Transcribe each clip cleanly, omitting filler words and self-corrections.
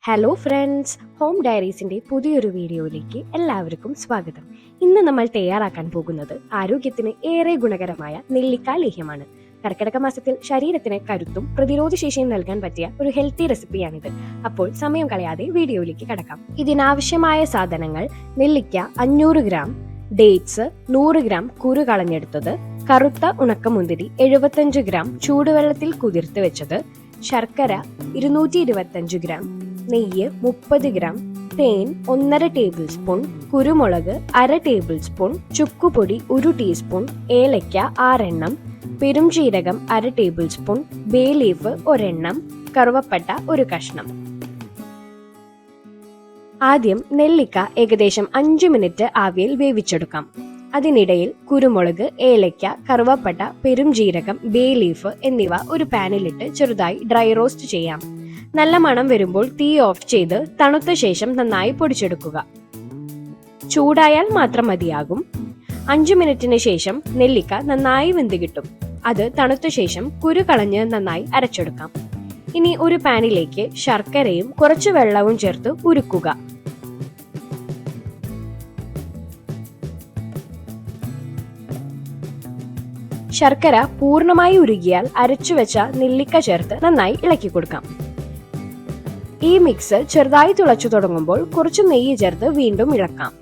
Hello friends, home ഡയറീസിൻ്റെ പുതിയൊരു വീഡിയോയിലേക്ക് എല്ലാവർക്കും സ്വാഗതം. ഇന്ന് നമ്മൾ തയ്യാറാക്കാൻ പോകുന്നത് ആരോഗ്യത്തിന് ഏറെ ഗുണകരമായ നെല്ലിക്ക ലേഹ്യമാണ്. കർക്കിടക മാസത്തിൽ ശരീരത്തിന് കരുത്തും പ്രതിരോധശേഷിയും നൽകാൻ പറ്റിയ ഒരു ഹെൽത്തി റെസിപ്പിയാണിത്. അപ്പോൾ സമയം കളയാതെ വീഡിയോയിലേക്ക് കടക്കാം. ഇതിനാവശ്യമായ സാധനങ്ങൾ: നെല്ലിക്ക 500 ഗ്രാം, ഡേറ്റ്സ് 100 ഗ്രാം കുരു കളഞ്ഞെടുത്തത്, കറുത്ത ഉണക്കമുന്തിരി 75 ഗ്രാം ചൂടുവെള്ളത്തിൽ കുതിർത്ത് വെച്ചത്, ശർക്കര 225 ഗ്രാം, നെയ്യ് 30 ഗ്രാം, തേൻ 1.5 ടേബിൾ സ്പൂൺ, കുരുമുളക് 1/2 ടേബിൾ സ്പൂൺ, ചുക്കുപൊടി 1 ടീസ്പൂൺ, ഏലയ്ക്ക 6 എണ്ണം, പെരുംജീരകം 1/2 ടേബിൾ സ്പൂൺ, ബേ ലീഫ് 1 എണ്ണം, കറുവപ്പട്ട 1 കഷ്ണം. ആദ്യം നെല്ലിക്ക ഏകദേശം 5 മിനിറ്റ് ആവിയിൽ വേവിച്ചെടുക്കാം. അതിനിടയിൽ കുരുമുളക്, ഏലയ്ക്ക, കറുവപ്പട്ട, പെരുംജീരകം, ബേ ലീഫ് എന്നിവ ഒരു പാനിലിട്ട് ചെറുതായി ഡ്രൈ റോസ്റ്റ് ചെയ്യാം. നല്ല മണം വരുമ്പോൾ തീ ഓഫ് ചെയ്ത് തണുത്ത ശേഷം നന്നായി പൊടിച്ചെടുക്കുക. ചൂടായാൽ മാത്രം മതിയാകും. 5 മിനിറ്റിന് ശേഷം നെല്ലിക്ക നന്നായി വെന്ത് കിട്ടും. അത് തണുത്ത ശേഷം കുരു കളഞ്ഞ് നന്നായി അരച്ചെടുക്കാം. ഇനി ഒരു പാനിലേക്ക് ശർക്കരയും കുറച്ച് വെള്ളവും ചേർത്ത് ഉരുക്കുക. ശർക്കര പൂർണ്ണമായി ഉരുകിയാൽ അരച്ചുവെച്ച നെല്ലിക്ക ചേർത്ത് നന്നായി ഇളക്കി കൊടുക്കാം. ഈ മിക്സ് ചെറുതായി തിളച്ചു തുടങ്ങുമ്പോൾ കുറച്ച് നെയ്യ് ചേർത്ത് വീണ്ടും ഇളക്കാം.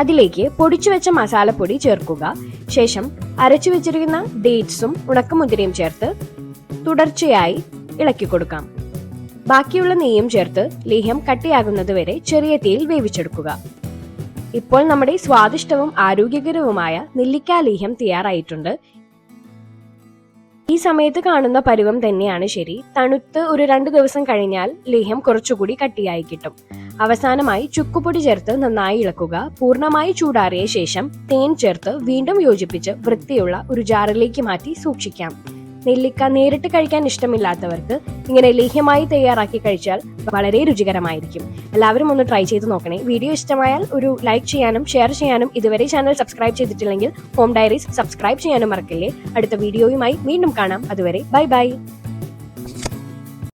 അതിലേക്ക് പൊടിച്ചു വെച്ച മസാലപ്പൊടി ചേർക്കുക. ശേഷം അരച്ചു വെച്ചിരിക്കുന്ന ഡേറ്റ്സും ഉണക്കമുന്തിരിയും ചേർത്ത് തുടർച്ചയായി ഇളക്കി കൊടുക്കാം. ബാക്കിയുള്ള നെയ്യും ചേർത്ത് ലേഹ്യം കട്ടിയാകുന്നത് വരെ ചെറിയ തീയിൽ വേവിച്ചെടുക്കുക. ഇപ്പോൾ നമ്മുടെ സ്വാദിഷ്ടവും ആരോഗ്യകരവുമായ നെല്ലിക്ക ലേഹ്യം തയ്യാറായിട്ടുണ്ട്. ഈ സമയത്ത് കാണുന്ന പരുവം തന്നെയാണ് ശരി. തണുത്ത് ഒരു 2 ദിവസം കഴിഞ്ഞാൽ ലേഹ്യം കുറച്ചുകൂടി കട്ടിയായി കിട്ടും. അവസാനമായി ചുക്കുപൊടി ചേർത്ത് നന്നായി ഇളക്കുക. പൂർണ്ണമായി ചൂടാറിയ ശേഷം തേൻ ചേർത്ത് വീണ്ടും യോജിപ്പിച്ച് വൃത്തിയുള്ള ഒരു ജാറിലേക്ക് മാറ്റി സൂക്ഷിക്കാം. നെല്ലിക്ക നേരിട്ട് കഴിക്കാൻ ഇഷ്ടമില്ലാത്തവർക്ക് ഇങ്ങനെ ലേഹ്യമായി തയ്യാറാക്കി കഴിച്ചാൽ വളരെ രുചികരമായിരിക്കും. എല്ലാവരും ഒന്ന് ട്രൈ ചെയ്ത് നോക്കണേ. വീഡിയോ ഇഷ്ടമായാൽ ഒരു ലൈക്ക് ചെയ്യാനും ഷെയർ ചെയ്യാനും, ഇതുവരെ ചാനൽ സബ്സ്ക്രൈബ് ചെയ്തിട്ടില്ലെങ്കിൽ ഹോം ഡയറീസ് സബ്സ്ക്രൈബ് ചെയ്യാനും മറക്കല്ലേ. അടുത്ത വീഡിയോയുമായി വീണ്ടും കാണാം. അതുവരെ ബൈ ബൈ.